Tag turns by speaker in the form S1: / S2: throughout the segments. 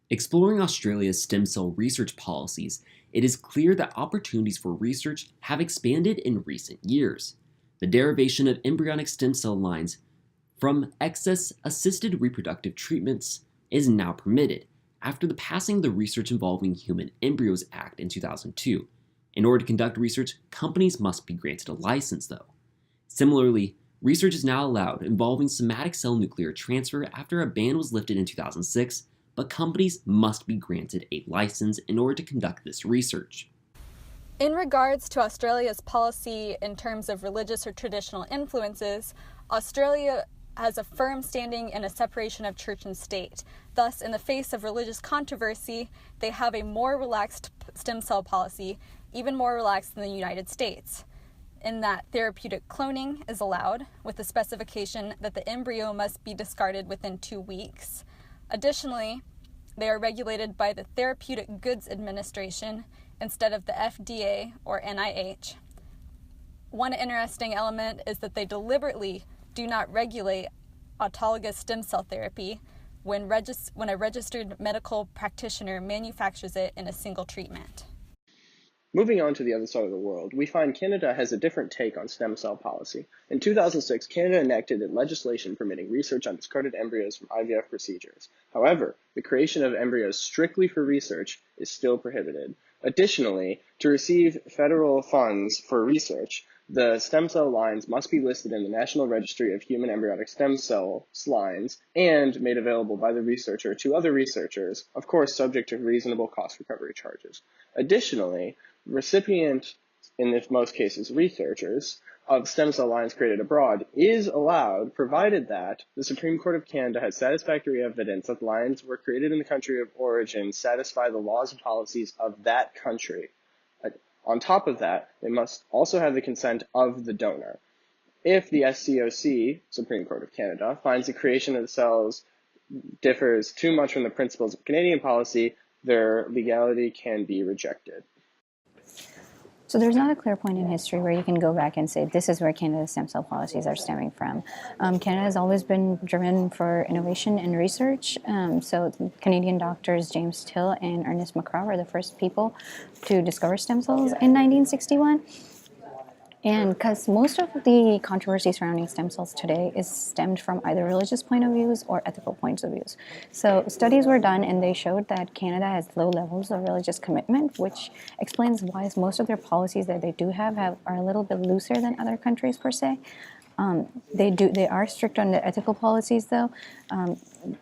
S1: Exploring Australia's stem cell research policies, it is clear that opportunities for research have expanded in recent years. The derivation of embryonic stem cell lines from excess assisted reproductive treatments is now permitted after the passing of the Research Involving Human Embryos Act in 2002. In order to conduct research, companies must be granted a license, though. Similarly, research is now allowed involving somatic cell nuclear transfer after a ban was lifted in 2006, but companies must be granted a license in order to conduct this research.
S2: In regards to Australia's policy in terms of religious or traditional influences, Australia has a firm standing in a separation of church and state. Thus, in the face of religious controversy, they have a more relaxed stem cell policy, even more relaxed than the United States, in that therapeutic cloning is allowed, with the specification that the embryo must be discarded within 2 weeks. Additionally, they are regulated by the Therapeutic Goods Administration instead of the FDA or NIH. One interesting element is that they deliberately do not regulate autologous stem cell therapy when a registered medical practitioner manufactures it in a single treatment.
S3: Moving on to the other side of the world, we find Canada has a different take on stem cell policy. In 2006, Canada enacted legislation permitting research on discarded embryos from IVF procedures. However, the creation of embryos strictly for research is still prohibited. Additionally, to receive federal funds for research, the stem cell lines must be listed in the National Registry of Human Embryonic Stem Cell lines and made available by the researcher to other researchers, of course subject to reasonable cost recovery charges. Additionally, recipient, in most cases researchers, of stem cell lines created abroad is allowed, provided that the Supreme Court of Canada has satisfactory evidence that the lines were created in the country of origin, satisfy the laws and policies of that country. On top of that, they must also have the consent of the donor. If the SCOC, Supreme Court of Canada, finds the creation of the cells differs too much from the principles of Canadian policy, their legality can be rejected.
S4: So there's not a clear point in history where you can go back and say this is where Canada's stem cell policies are stemming from. Canada has always been driven for innovation and research. So Canadian doctors James Till and Ernest McCraw were the first people to discover stem cells in 1961. And because most of the controversy surrounding stem cells today is stemmed from either religious point of views or ethical points of views. So studies were done and they showed that Canada has low levels of religious commitment, which explains why most of their policies that they do have are a little bit looser than other countries per se. They are strict on the ethical policies though.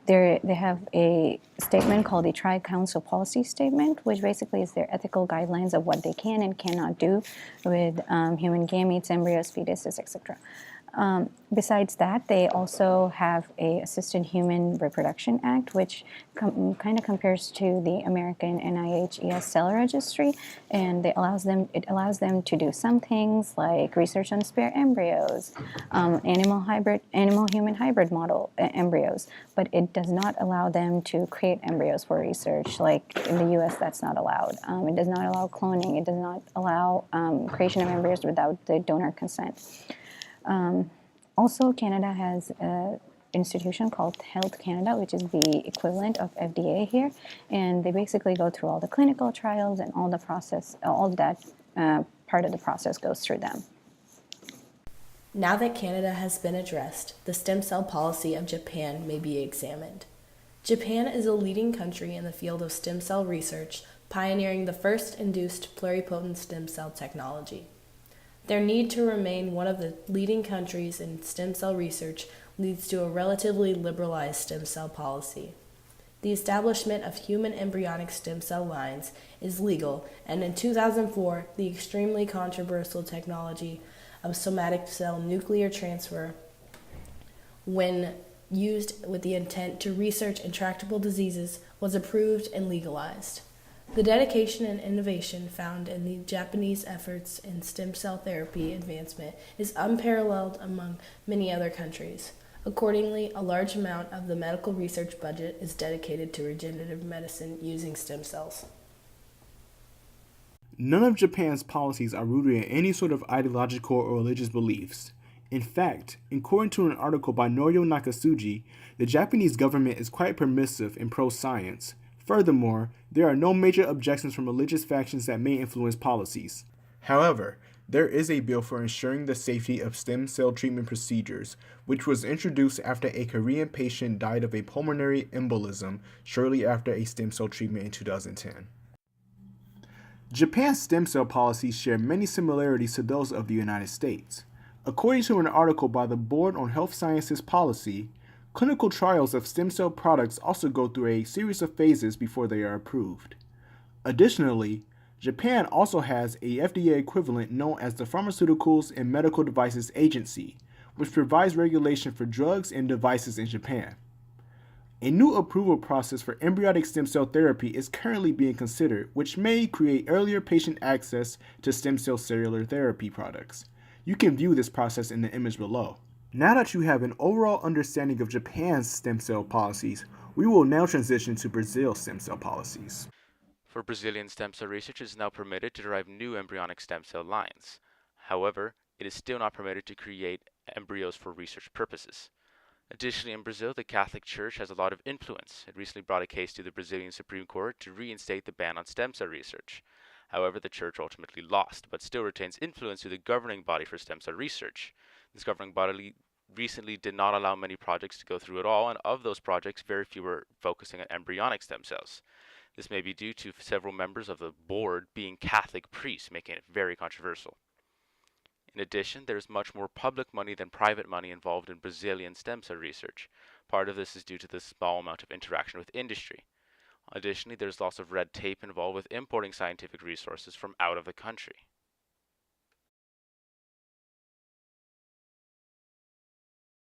S4: They have a statement called the Tri-Council Policy Statement, which basically is their ethical guidelines of what they can and cannot do with human gametes, embryos, fetuses, etc. Besides that, they also have a Assisted Human Reproduction Act, which kind of compares to the American NIH Cell Registry, and it allows them to do some things like research on spare embryos, animal-human hybrid model embryos, but it does not allow them to create embryos for research. Like in the U.S., that's not allowed. It does not allow cloning. It does not allow creation of embryos without the donor consent. Also, Canada has an institution called Health Canada, which is the equivalent of FDA here, and they basically go through all the clinical trials and all the process, all that part of the process goes through them.
S5: Now that Canada has been addressed, the stem cell policy of Japan may be examined. Japan is a leading country in the field of stem cell research, pioneering the first induced pluripotent stem cell technology. Their need to remain one of the leading countries in stem cell research leads to a relatively liberalized stem cell policy. The establishment of human embryonic stem cell lines is legal, and in 2004, the extremely controversial technology of somatic cell nuclear transfer, when used with the intent to research intractable diseases, was approved and legalized. The dedication and innovation found in the Japanese efforts in stem cell therapy advancement is unparalleled among many other countries. Accordingly, a large amount of the medical research budget is dedicated to regenerative medicine using stem cells.
S6: None of Japan's policies are rooted in any sort of ideological or religious beliefs. In fact, according to an article by Norio Nakatsuji, the Japanese government is quite permissive and pro-science. Furthermore, there are no major objections from religious factions that may influence policies. However, there is a bill for ensuring the safety of stem cell treatment procedures, which was introduced after a Korean patient died of a pulmonary embolism shortly after a stem cell treatment in 2010. Japan's stem cell policies share many similarities to those of the United States. According to an article by the Board on Health Sciences Policy, clinical trials of stem cell products also go through a series of phases before they are approved. Additionally, Japan also has a FDA equivalent known as the Pharmaceuticals and Medical Devices Agency, which provides regulation for drugs and devices in Japan. A new approval process for embryonic stem cell therapy is currently being considered, which may create earlier patient access to stem cell cellular therapy products. You can view this process in the image below. Now that you have an overall understanding of Japan's stem cell policies, we will now transition to Brazil's stem cell policies.
S7: For Brazilian stem cell research, it is now permitted to derive new embryonic stem cell lines. However, it is still not permitted to create embryos for research purposes. Additionally, in Brazil, the Catholic Church has a lot of influence. It recently brought a case to the Brazilian Supreme Court to reinstate the ban on stem cell research. However, the Church ultimately lost, but still retains influence through the governing body for stem cell research. This governing body recently did not allow many projects to go through at all, and of those projects, very few were focusing on embryonic stem cells. This may be due to several members of the board being Catholic priests, making it very controversial. In addition, there is much more public money than private money involved in Brazilian stem cell research. Part of this is due to the small amount of interaction with industry. Additionally, there's lots of red tape involved with importing scientific resources from out of the country.